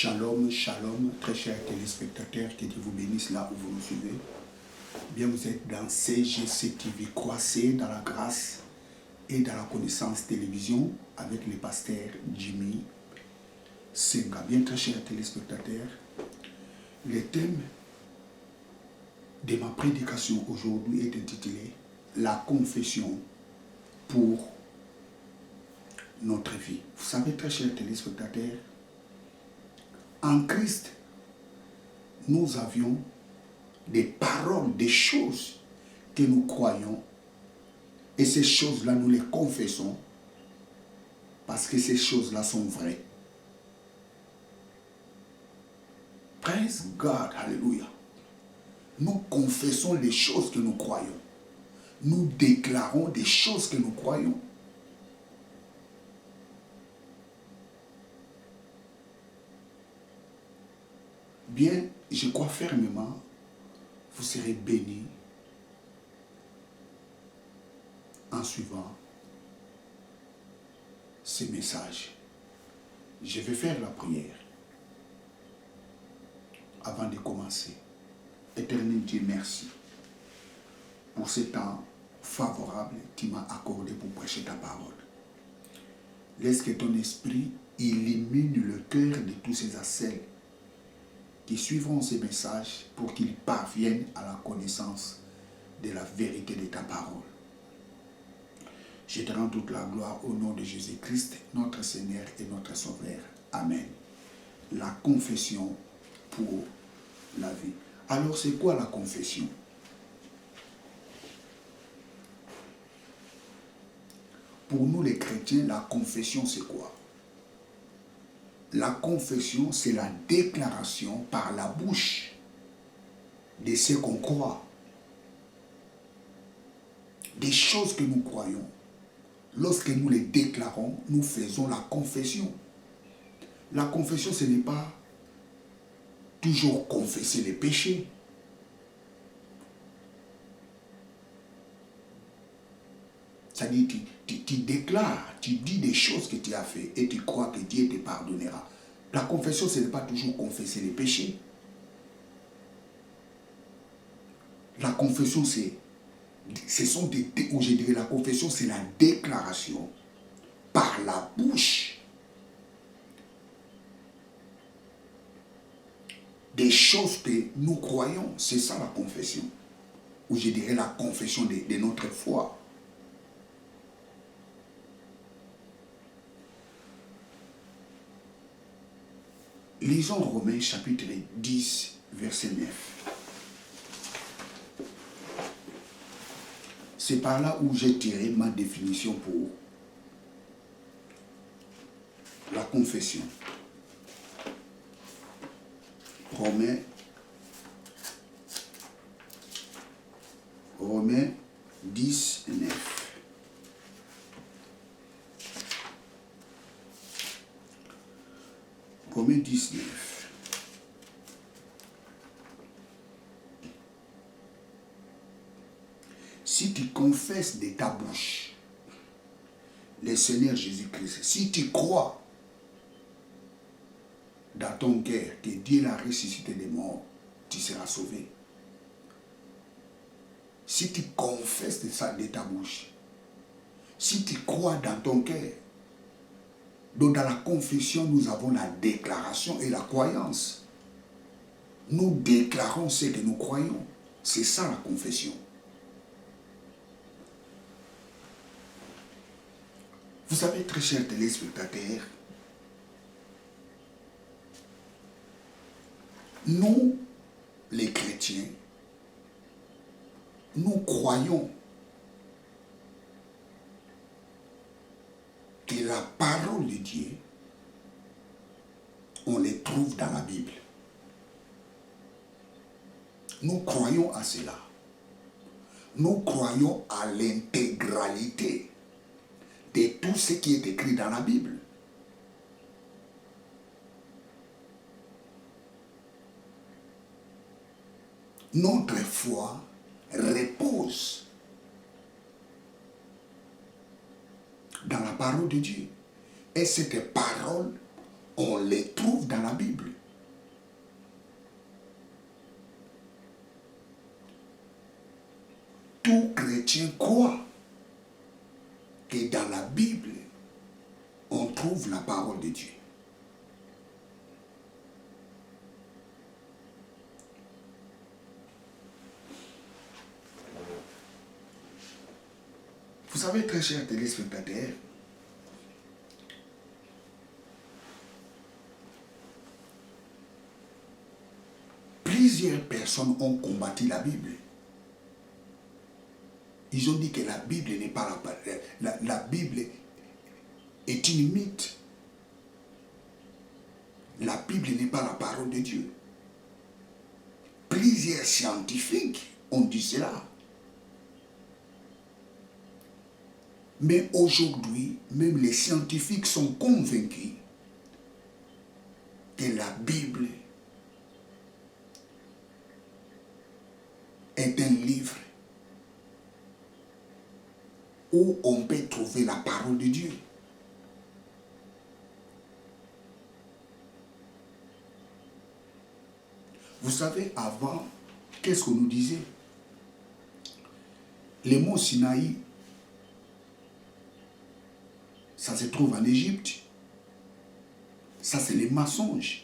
Shalom, shalom, très chers téléspectateurs, que Dieu vous bénisse là où vous nous suivez. Bien, vous êtes dans CGC TV Croisé, dans la grâce et dans la connaissance télévision avec le pasteur Jimmy Senga. Bien, très chers téléspectateurs, le thème de ma prédication aujourd'hui est intitulé « La confession pour notre vie ». Vous savez, très chers téléspectateurs, en Christ, nous avions des paroles, des choses que nous croyons. Et ces choses-là, nous les confessons parce que ces choses-là sont vraies. Praise God, hallelujah. Nous confessons les choses que nous croyons. Nous déclarons des choses que nous croyons. Bien, je crois fermement, vous serez bénis en suivant ces messages. Je vais faire la prière avant de commencer. Éternel Dieu, merci pour ce temps favorable que tu m'as accordé pour prêcher ta parole. Laisse que ton esprit illumine le cœur de tous ces assels qui suivront ces messages pour qu'ils parviennent à la connaissance de la vérité de ta parole. Je te rends toute la gloire au nom de Jésus-Christ, notre Seigneur et notre Sauveur. Amen. La confession pour la vie. Alors, c'est quoi la confession? Pour nous les chrétiens, la confession, c'est quoi? La confession, c'est la déclaration par la bouche de ce qu'on croit. Des choses que nous croyons. Lorsque nous les déclarons, nous faisons la confession. La confession, ce n'est pas toujours confesser les péchés. C'est-à-dire, tu déclares, tu dis des choses que tu as fait et tu crois que Dieu te pardonnera. La confession, ce n'est pas toujours confesser les péchés. La confession, la confession, c'est la déclaration par la bouche des choses que nous croyons. C'est ça la confession. Ou je dirais la confession de notre foi. Lisons Romains chapitre 10, verset 9. C'est par là où j'ai tiré ma définition pour la confession. Romains 10, 9. Romains 10, 9. Si tu confesses de ta bouche le Seigneur Jésus-Christ, si tu crois dans ton cœur que Dieu l'a ressuscité des morts, tu seras sauvé. Si tu confesses de ça de ta bouche, si tu crois dans ton cœur, donc dans la confession, nous avons la déclaration et la croyance. Nous déclarons ce que nous croyons. C'est ça la confession. Vous savez, très chers téléspectateurs, nous, les chrétiens, nous croyons que la parole de Dieu, on les trouve dans la Bible. Nous croyons à cela. Nous croyons à l'intégralité de tout ce qui est écrit dans la Bible. Notre foi repose dans la parole de Dieu. Et cette parole, on les trouve dans la Bible. chrétiens croient que dans la Bible, on trouve la parole de Dieu. Vous savez, très chers téléspectateurs, plusieurs personnes ont combattu la Bible. Ils ont dit que la Bible n'est pas la Bible est une mythe. La Bible n'est pas la parole de Dieu. Plusieurs scientifiques ont dit cela. Mais aujourd'hui, même les scientifiques sont convaincus que la Bible est un livre où on peut trouver la parole de Dieu. Vous savez, avant, qu'est-ce qu'on nous disait? Les mots Sinaï, ça se trouve en Égypte. Ça, c'est les mensonges.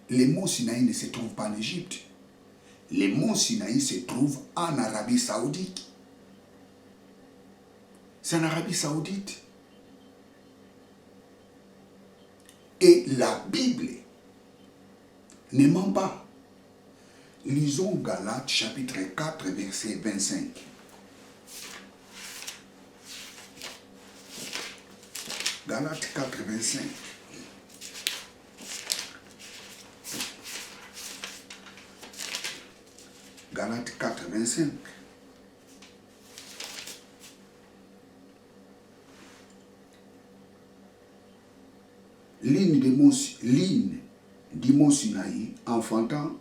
Les mots Sinaï ne se trouvent pas en Égypte. Les mots Sinaï se trouvent en Arabie Saoudite. C'est en Arabie Saoudite. Et la Bible ne ment pas. Lisons Galates chapitre 4, verset 25. Galates 4, 25. Galates 4, 25. Ligne du mont Sinaï, enfantant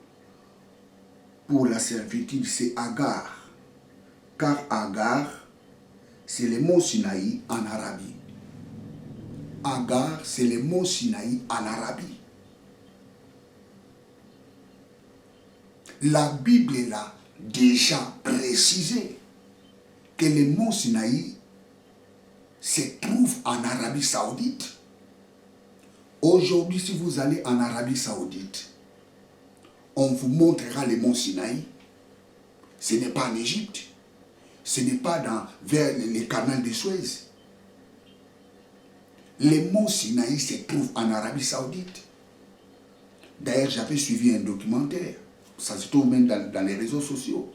pour la servitude, c'est Agar. Car Agar, c'est le mont Sinaï en Arabie. Agar, c'est le mont Sinaï en Arabie. La Bible l'a déjà précisé que le mont Sinaï se trouve en Arabie Saoudite. Aujourd'hui, si vous allez en Arabie Saoudite, on vous montrera le mont Sinaï. Ce n'est pas en Égypte. Ce n'est pas vers le canal de Suez. Le mont Sinaï se trouve en Arabie Saoudite. D'ailleurs, j'avais suivi un documentaire. Ça se trouve même dans les réseaux sociaux.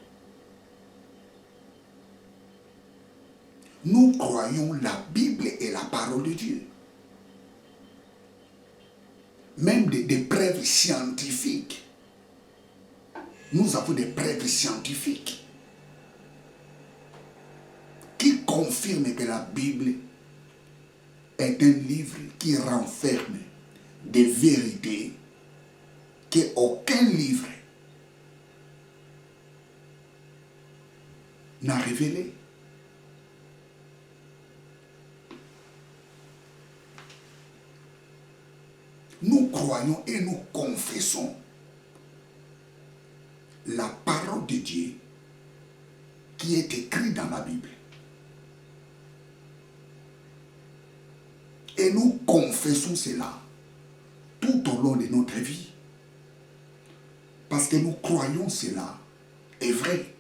Nous croyons la Bible est la parole de Dieu. Même des preuves scientifiques. Nous avons des preuves scientifiques qui confirment que la Bible est un livre qui renferme des vérités qu'aucun livre n'a révélées. Nous croyons et nous confessons la parole de Dieu qui est écrite dans la Bible. Et nous confessons cela tout au long de notre vie. Parce que nous croyons cela est vrai.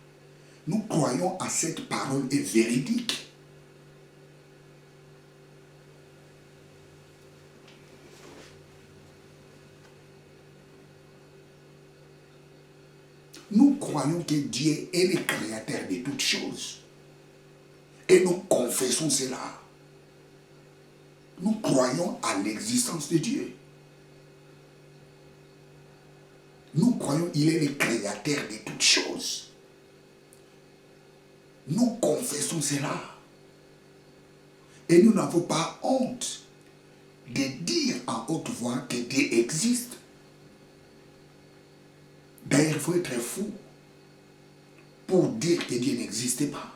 Nous croyons à cette parole est véridique. Nous croyons que Dieu est le créateur de toutes choses. Et nous confessons cela. Nous croyons à l'existence de Dieu. Nous croyons qu'il est le créateur de toutes choses. Nous confessons cela. Et nous n'avons pas honte de dire en haute voix que Dieu existe. D'ailleurs, il faut être fou pour dire que Dieu n'existait pas.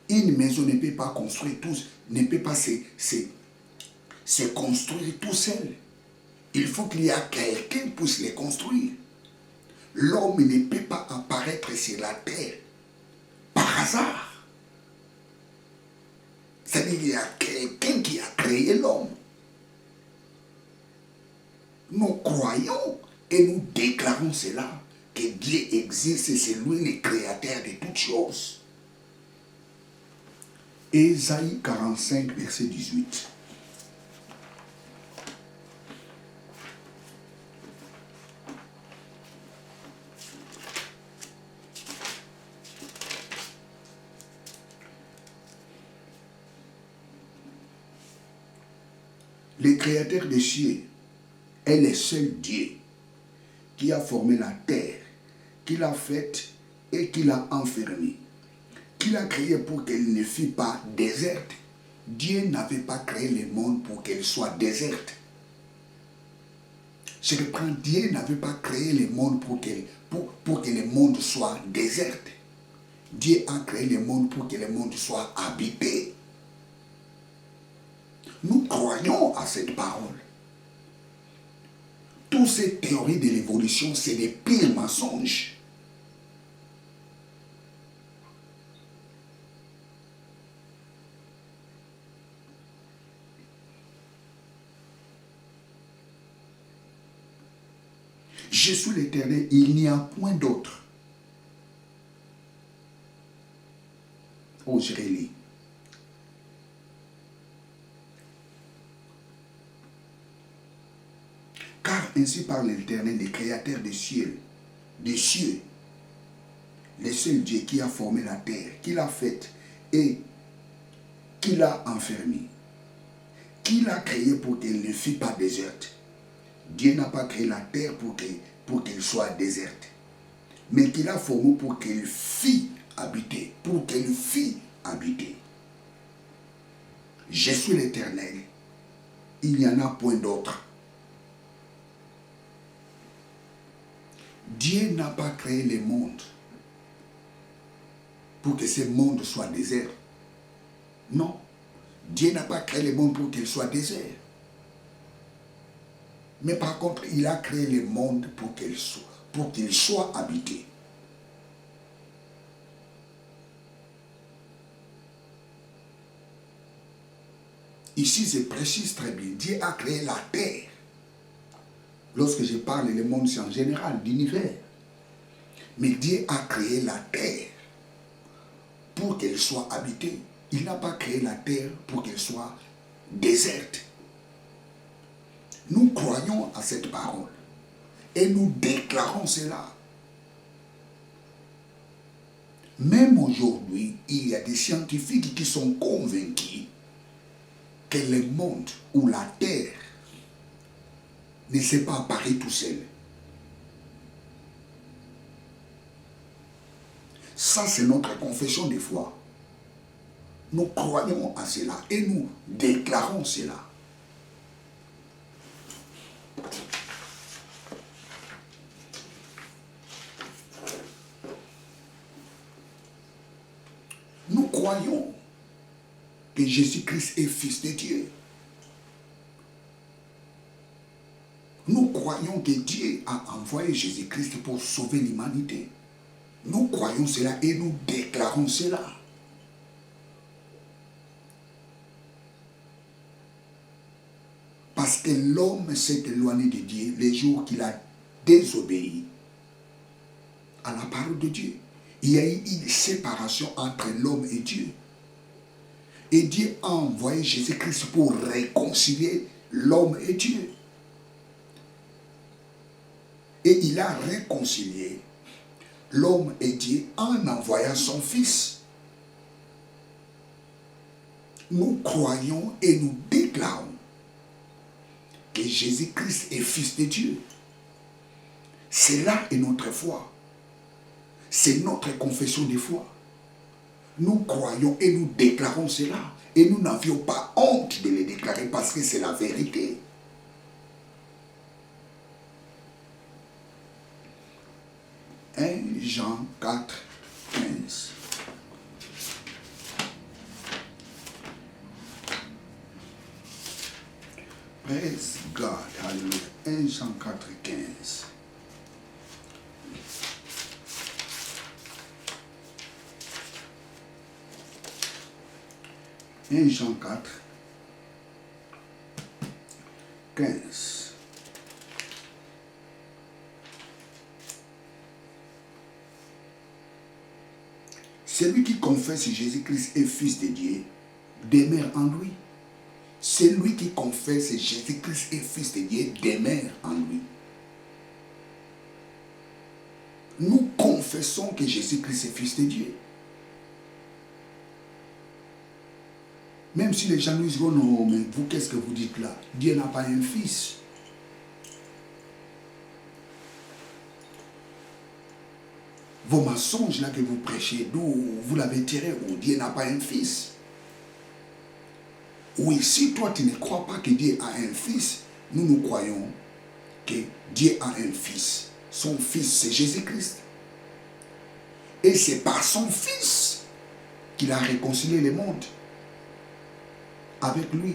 Une maison ne peut pas construire ne peut pas se construire tout seul. il faut qu'il y ait quelqu'un qui puisse les construire. L'homme ne peut pas apparaître sur la terre par hasard. C'est-à-dire qu'il y a quelqu'un qui a créé l'homme. Nous croyons et nous déclarons cela, que Dieu existe et c'est lui le créateur de toutes choses. Ésaïe 45, verset 18. Le créateur des cieux est le seul Dieu qui a formé la terre, qui l'a faite et qui l'a enfermée, qui l'a créée pour qu'elle ne fût pas déserte. Dieu n'avait pas créé le monde pour qu'elle soit déserte. Je reprends, Dieu n'avait pas créé le monde pour que le monde soit déserte. Dieu a créé le monde pour que le monde soit habité. Nous croyons à cette parole. Toutes ces théories de l'évolution, c'est des pires mensonges. Je suis l'Éternel, il n'y a point d'autre. Oh, je relis. Car ainsi parle l'Éternel, le créateur des cieux, le seul Dieu qui a formé la terre, qui l'a faite et qui l'a enfermée, qui l'a créée pour qu'elle ne fût pas déserte. Dieu n'a pas créé la terre pour qu'elle soit déserte, mais qu'il a formé pour qu'elle fût habitée, Je suis l'Éternel, il n'y en a point d'autre. Dieu n'a pas créé le monde pour que ce monde soit désert. Non. Dieu n'a pas créé le monde pour qu'il soit désert. Mais par contre, il a créé le monde pour qu'il soit habité. Ici, c'est précis très bien. Dieu a créé la terre. Lorsque je parle, le monde, c'est en général, l'univers. Mais Dieu a créé la terre pour qu'elle soit habitée. Il n'a pas créé la terre pour qu'elle soit déserte. Nous croyons à cette parole et nous déclarons cela. Même aujourd'hui, il y a des scientifiques qui sont convaincus que le monde ou la terre ne s'est pas apparu tout seul. Ça, c'est notre confession de foi. Nous croyons à cela et nous déclarons cela. Nous croyons que Jésus-Christ est fils de Dieu. Nous croyons que Dieu a envoyé Jésus-Christ pour sauver l'humanité. Nous croyons cela et nous déclarons cela. Parce que l'homme s'est éloigné de Dieu les jours qu'il a désobéi à la parole de Dieu. Il y a eu une séparation entre l'homme et Dieu. Et Dieu a envoyé Jésus-Christ pour réconcilier l'homme et Dieu. Et il a réconcilié l'homme et Dieu en envoyant son Fils. Nous croyons et nous déclarons que Jésus-Christ est fils de Dieu. Cela est notre foi. C'est notre confession de foi. Nous croyons et nous déclarons cela. Et nous n'avions pas honte de le déclarer parce que c'est la vérité. Jean 4, 15. Praise God. Alléluia. 1 Jean 4, 15. Jean 4, 15. Celui qui confesse Jésus-Christ est fils de Dieu demeure en lui. Celui qui confesse Jésus-Christ est fils de Dieu demeure en lui. Nous confessons que Jésus-Christ est fils de Dieu. Même si les gens nous disent, oh non, mais vous, qu'est-ce que vous dites là? Dieu n'a pas un fils. Vos mensonges là que vous prêchez, d'où vous l'avez tiré, où Dieu n'a pas un fils. Oui, si toi tu ne crois pas que Dieu a un fils, nous croyons que Dieu a un fils. Son fils, c'est Jésus-Christ. Et c'est par son fils qu'il a réconcilié le monde avec lui.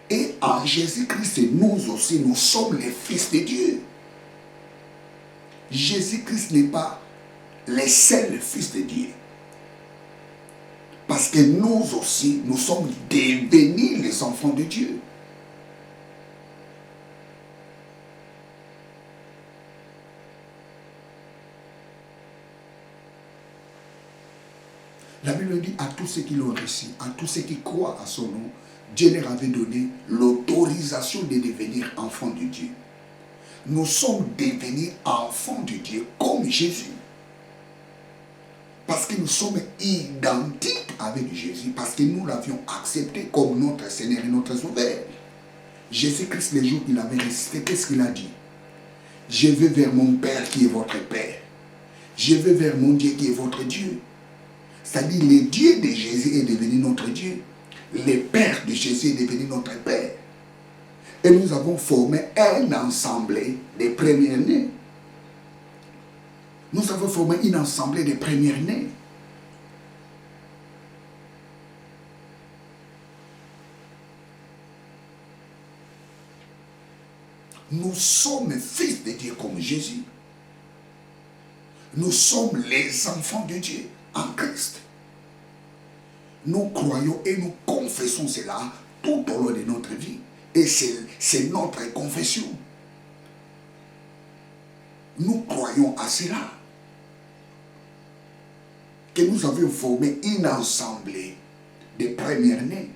Et en Jésus-Christ, nous aussi, nous sommes les fils de Dieu. Jésus-Christ n'est pas le seul fils de Dieu. Parce que nous aussi, nous sommes devenus les enfants de Dieu. La Bible dit à tous ceux qui l'ont reçu, à tous ceux qui croient à son nom, Dieu leur avait donné l'autorisation de devenir enfants de Dieu. Nous sommes devenus enfants de Dieu comme Jésus. Parce que nous sommes identiques avec Jésus, parce que nous l'avions accepté comme notre Seigneur et notre Sauveur. Jésus-Christ, le jour qu'il avait ressuscité, qu'est-ce qu'il a dit? Je vais vers mon Père qui est votre Père. Je vais vers mon Dieu qui est votre Dieu. C'est-à-dire, le Dieu de Jésus est devenu notre Dieu. Le Père de Jésus est devenu notre Père. Et nous avons formé un ensemble de premiers-nés. Nous avons formé une assemblée de premiers-nés. Nous sommes fils de Dieu comme Jésus. Nous sommes les enfants de Dieu en Christ. Nous croyons et nous confessons cela tout au long de notre vie. Et c'est notre confession. Nous croyons à cela. Que nous avions formé une assemblée de premiers-nés.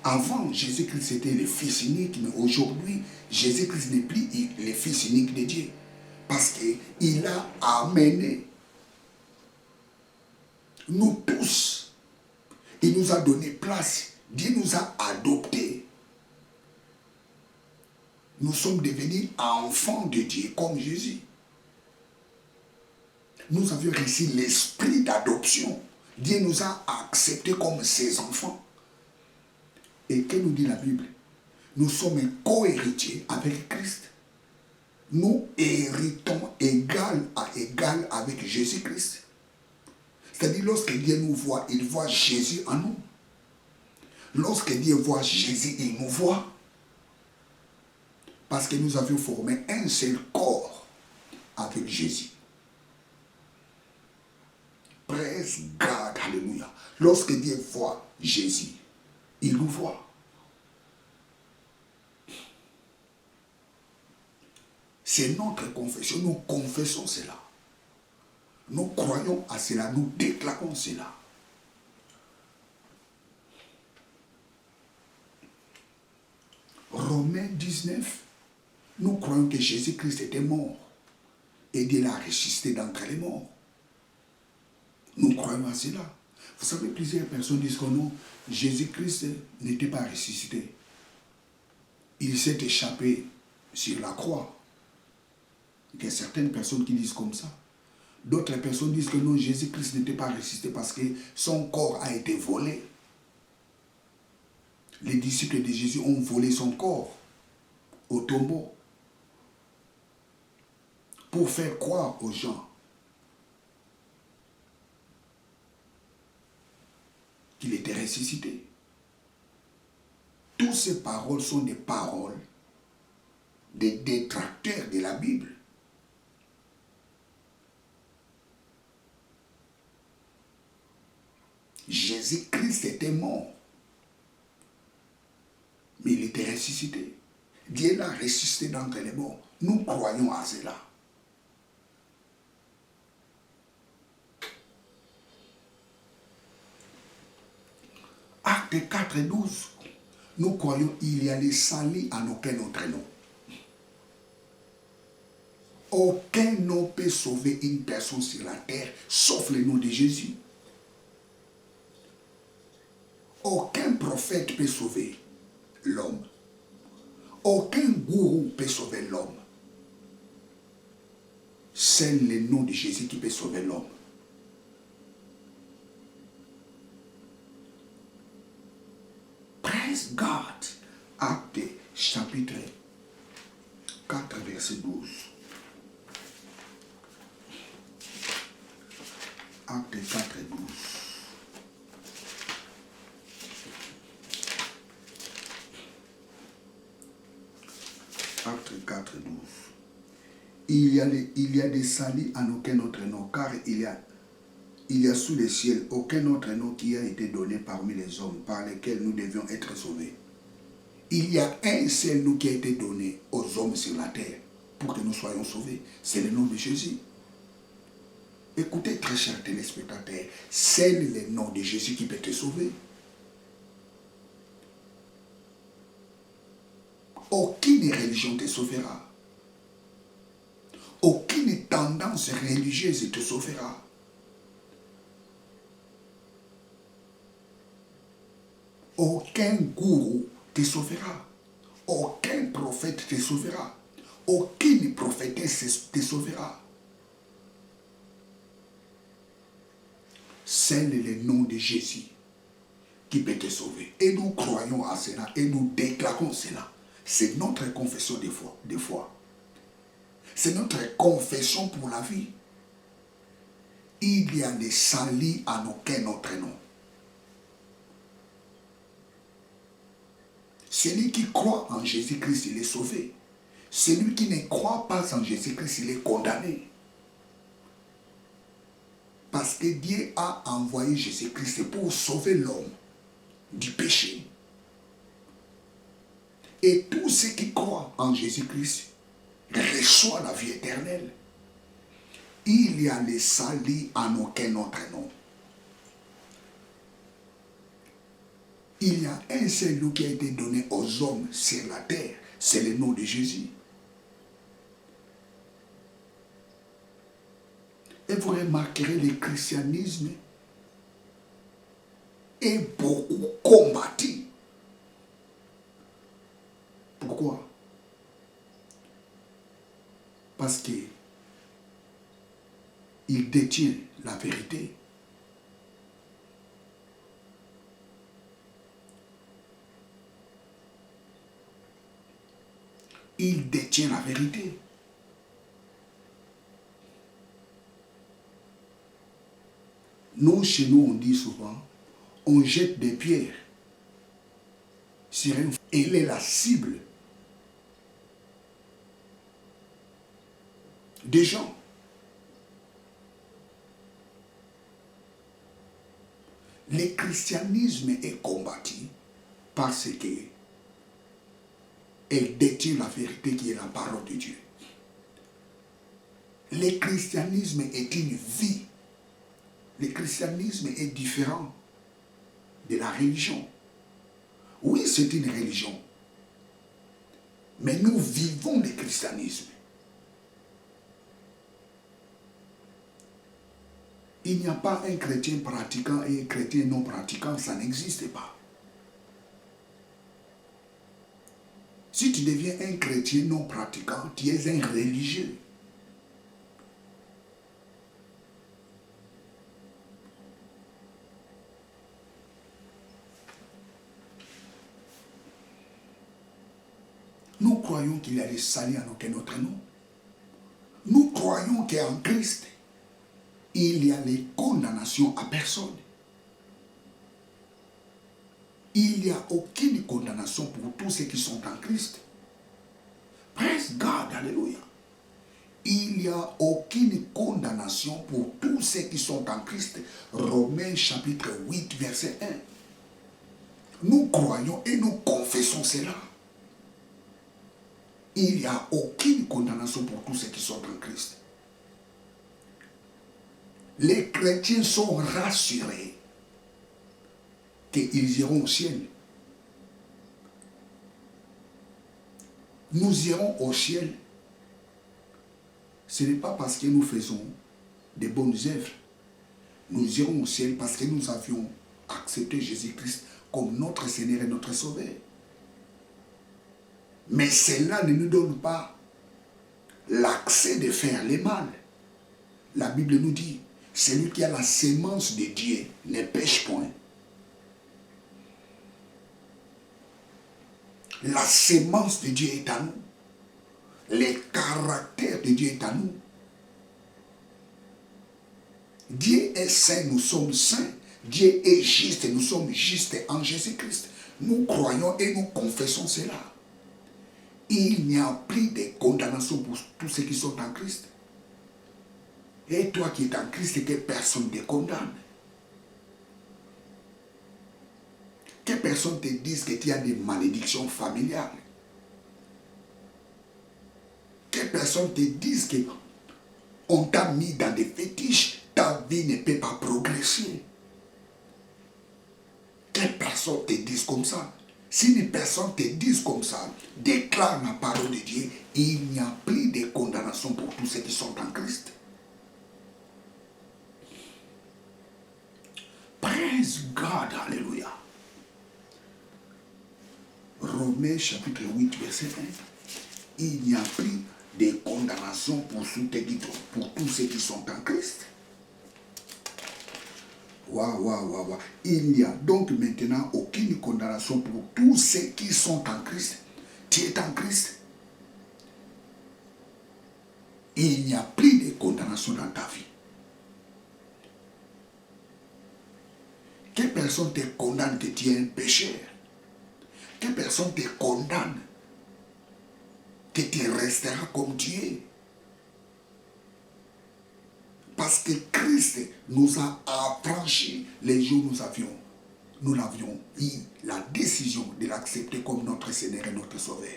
Avant, Jésus-Christ était le fils unique, mais aujourd'hui, Jésus-Christ n'est plus le fils unique de Dieu. Parce qu'il a amené nous tous. Il nous a donné place. Dieu nous a adoptés. Nous sommes devenus enfants de Dieu comme Jésus. Nous avions reçu l'esprit d'adoption. Dieu nous a acceptés comme ses enfants. Et que nous dit la Bible? Nous sommes co-héritiers avec Christ. Nous héritons égal à égal avec Jésus-Christ. C'est-à-dire, lorsque Dieu nous voit, il voit Jésus en nous. Lorsque Dieu voit Jésus, il nous voit. Parce que nous avions formé un seul corps avec Jésus. Praise God, alléluia. Lorsque Dieu voit Jésus, il nous voit. C'est notre confession. Nous confessons cela. Nous croyons à cela. Nous déclarons cela. Romains 19. Nous croyons que Jésus-Christ était mort. Et Dieu l'a ressuscité d'entre les morts. Nous croyons à cela. Vous savez, plusieurs personnes disent que non, Jésus-Christ n'était pas ressuscité. Il s'est échappé sur la croix. Il y a certaines personnes qui disent comme ça. D'autres personnes disent que non, Jésus-Christ n'était pas ressuscité parce que son corps a été volé. Les disciples de Jésus ont volé son corps au tombeau pour faire croire aux gens qu'il était ressuscité. Toutes ces paroles sont des paroles des détracteurs de la Bible. Jésus-Christ était mort, mais il était ressuscité. Dieu l'a ressuscité d'entre les morts. Nous croyons à cela. Acte 4 et 12. Nous croyons qu'il y a les salis en aucun autre nom. Aucun nom peut sauver une personne sur la terre, sauf le nom de Jésus. Aucun prophète peut sauver l'homme. Aucun gourou peut sauver l'homme. C'est le nom de Jésus qui peut sauver l'homme. Praise God. Acte chapitre 4, verset 12. Acte 4 et 12. Acte 4 et 12. Il y a des salis en aucun autre nom, car il y a sous le ciel aucun autre nom qui a été donné parmi les hommes par lesquels nous devions être sauvés. Il y a un seul nom qui a été donné aux hommes sur la terre pour que nous soyons sauvés. C'est le nom de Jésus. Écoutez, très chers téléspectateurs, c'est le nom de Jésus qui peut te sauver. Aucune religion te sauvera. Aucune tendance religieuse te sauvera. Aucun gourou te sauvera. Aucun prophète te sauvera. Aucune prophétesse te sauvera. C'est le nom de Jésus qui peut te sauver. Et nous croyons à cela et nous déclarons cela. C'est notre confession de foi. C'est notre confession pour la vie. Il y a des salis en aucun autre nom. Celui qui croit en Jésus-Christ, il est sauvé. Celui qui ne croit pas en Jésus-Christ, il est condamné. Parce que Dieu a envoyé Jésus-Christ pour sauver l'homme du péché. Et tous ceux qui croient en Jésus-Christ reçoivent la vie éternelle. Il y a les salis en aucun autre nom. Il y a un seul nom qui a été donné aux hommes sur la terre. C'est le nom de Jésus. Et vous remarquerez, le christianisme est beaucoup combattu. Pourquoi? Parce qu'il détient la vérité. Il détient la vérité. Nous, chez nous, on dit souvent, on jette des pierres sur une... Elle est la cible des gens. Le christianisme est combattu parce que elle détient la vérité qui est la parole de Dieu. Le christianisme est une vie. Le christianisme est différent de la religion. Oui, c'est une religion. Mais nous vivons le christianisme. Il n'y a pas un chrétien pratiquant et un chrétien non pratiquant, ça n'existe pas. Si tu deviens un chrétien non pratiquant, tu es un religieux. Nous croyons qu'il y a les salis en aucun autre nom. Nous croyons qu'en Christ, il y a les condamnations à personne. Il n'y a aucune condamnation pour tous ceux qui sont en Christ. Praise God, alléluia. Il n'y a aucune condamnation pour tous ceux qui sont en Christ. Romains chapitre 8, verset 1. Nous croyons et nous confessons cela. Il n'y a aucune condamnation pour tous ceux qui sont en Christ. Les chrétiens sont rassurés qu'ils iront au ciel. Nous irons au ciel. Ce n'est pas parce que nous faisons des bonnes œuvres. Nous irons au ciel parce que nous avions accepté Jésus-Christ comme notre Seigneur et notre Sauveur. Mais cela ne nous donne pas l'accès de faire le mal. La Bible nous dit, celui qui a la sémence de Dieu ne pêche point. La sémence de Dieu est à nous. Le caractère de Dieu est à nous. Dieu est saint, nous sommes saints. Dieu est juste, nous sommes justes en Jésus-Christ. Nous croyons et nous confessons cela. Il n'y a plus de condamnation pour tous ceux qui sont en Christ. Et toi qui es en Christ, que personne ne te condamne. Que personne te dise que tu as des malédictions familiales. Que personne te dise qu'on t'a mis dans des fétiches, ta vie ne peut pas progresser. Que personne te dise comme ça. Si les personnes te disent comme ça, déclare la parole de Dieu, il n'y a plus de condamnation pour tous ceux qui sont en Christ. Praise God, alléluia. Romains chapitre 8, verset 1. Il n'y a plus de condamnation pour tous ceux qui sont en Christ. Waouh. Il n'y a donc maintenant aucune condamnation pour tous ceux qui sont en Christ. Tu es en Christ. Il n'y a plus de condamnation dans ta vie. Que personne te condamne que tu es un pécheur. Que personne te condamne que tu resteras comme tu es. Parce que Christ nous a affranchis les jours où nous l'avions eu la décision de l'accepter comme notre Seigneur et notre Sauveur.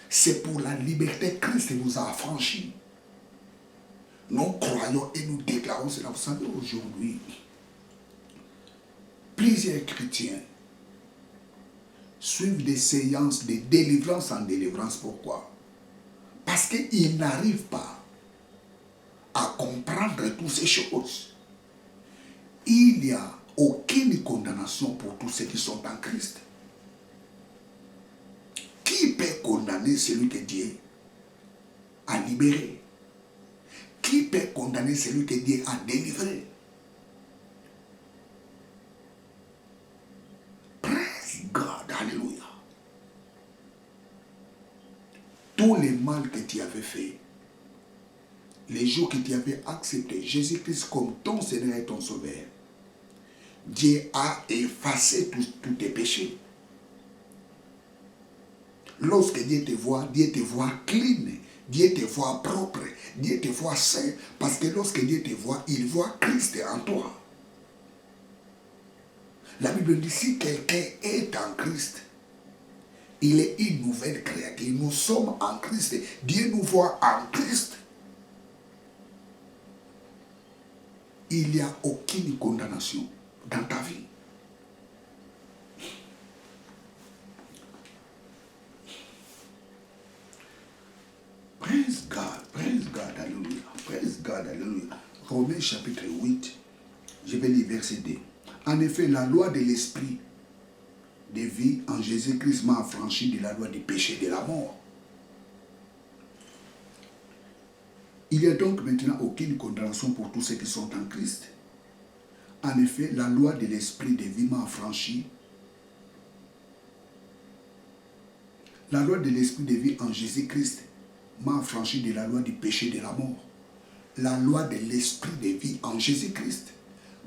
C'est pour la liberté que Christ nous a affranchis. Nous croyons et nous déclarons cela. Vous savez, aujourd'hui, plusieurs chrétiens suivent des séances de délivrance en délivrance. Pourquoi? Parce qu'ils n'arrivent pas à comprendre toutes ces choses. Il n'y a aucune condamnation pour tous ceux qui sont en Christ. Qui peut condamner celui que Dieu a libéré? Qui peut condamner celui que Dieu a délivré? Praise God, alléluia. Tout le mal que tu avais fait, les jours que tu avais accepté Jésus-Christ comme ton Seigneur et ton Sauveur, Dieu a effacé tous tes péchés. Lorsque Dieu te voit clean, Dieu te voit propre, Dieu te voit saint, parce que lorsque Dieu te voit, il voit Christ en toi. La Bible dit, si quelqu'un est en Christ, il est une nouvelle créature. Nous sommes en Christ. Dieu nous voit en Christ. Il n'y a aucune condamnation dans ta vie. Praise God, alléluia. Praise God, alléluia. Romains chapitre 8, je vais lire verset 2. En effet, la loi de l'esprit de vie en Jésus-Christ m'a affranchi de la loi du péché et de la mort. Il n'y a donc maintenant aucune condamnation pour tous ceux qui sont en Christ. En effet, la loi de l'esprit de vie m'a affranchi. La loi de l'esprit de vie en Jésus-Christ m'a affranchi de la loi du péché et de la mort. La loi de l'esprit de vie en Jésus-Christ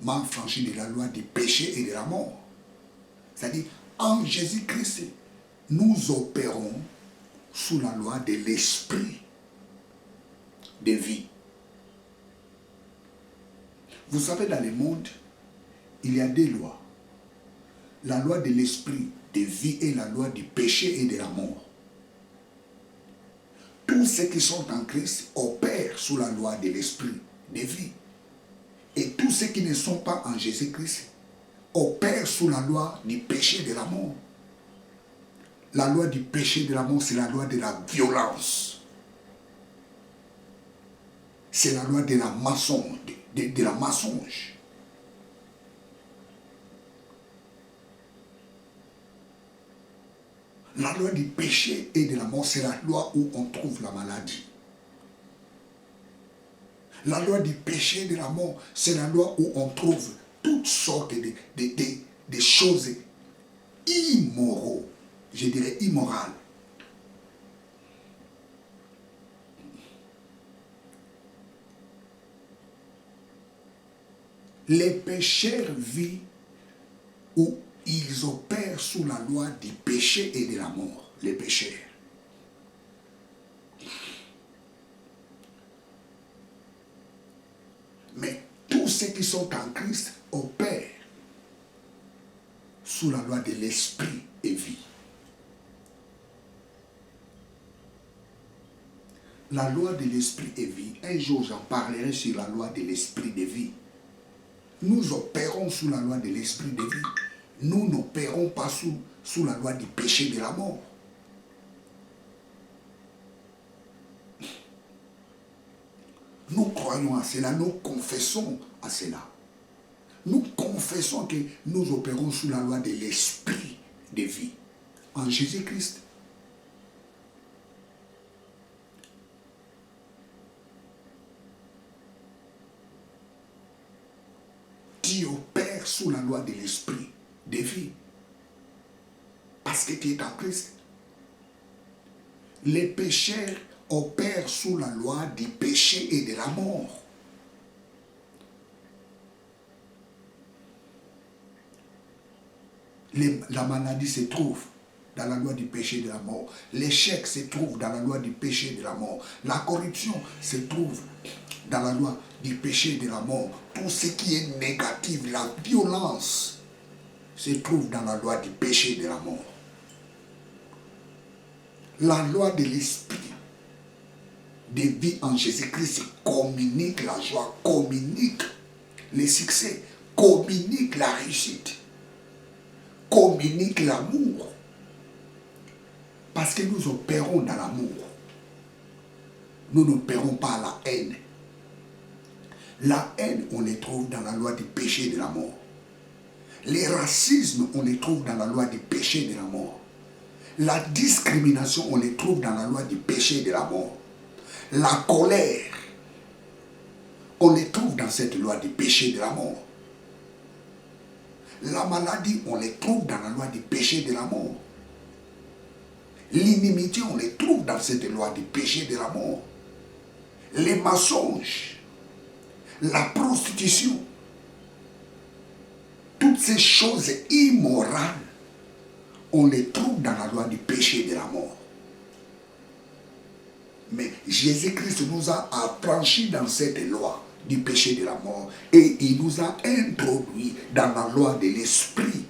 m'a affranchi de la loi du péché et de la mort. C'est-à-dire, en Jésus-Christ, nous opérons sous la loi de l'esprit de vie. Vous savez, dans le monde, il y a deux lois. La loi de l'esprit de vie et la loi du péché et de la mort. Tous ceux qui sont en Christ opèrent sous la loi de l'esprit de vie. Et tous ceux qui ne sont pas en Jésus-Christ opèrent sous la loi du péché et de la mort. La loi du péché et de la mort, c'est la loi de la violence. C'est la loi de la mensonge, de la mensonge. La loi du péché et de la mort, c'est la loi où on trouve la maladie. La loi du péché et de la mort, c'est la loi où on trouve toutes sortes de choses immoraux, je dirais immorales. Les pécheurs vivent où ils opèrent sous la loi du péché et de la mort, les pécheurs. Mais tous ceux qui sont en Christ opèrent sous la loi de l'esprit et vie. La loi de l'esprit et vie, un jour j'en parlerai sur la loi de l'esprit de vie. Nous opérons sous la loi de l'esprit de vie. Nous n'opérons pas sous la loi du péché et de la mort. Nous croyons à cela, nous confessons à cela. Nous confessons que nous opérons sous la loi de l'esprit de vie en Jésus-Christ. Tu opères sous la loi de l'esprit de vie parce que tu es en Christ. Les pécheurs opèrent sous la loi du péché et de la mort. La maladie se trouve dans la loi du péché et de la mort. L'échec se trouve dans la loi du péché et de la mort. La corruption se trouve dans la loi du péché et de la mort. Tout ce qui est négatif, la violence, se trouve dans la loi du péché et de la mort. La loi de l'esprit de vie en Jésus-Christ communique la joie, communique le succès, communique la réussite, communique l'amour. Parce que nous opérons dans l'amour. Nous n'opérons pas la haine. La haine, on les trouve dans la loi du péché et de la mort. Les racismes, on les trouve dans la loi du péché et de la mort. La discrimination, on les trouve dans la loi du péché et de la mort. La colère, on les trouve dans cette loi du péché et de la mort. La maladie, on les trouve dans la loi du péché et de la mort. L'inimitié, on les trouve dans cette loi du péché et de la mort. Les mensonges, la prostitution, toutes ces choses immorales, on les trouve dans la loi du péché et de la mort. Mais Jésus-Christ nous a affranchis dans cette loi du péché et de la mort et il nous a introduits dans la loi de l'esprit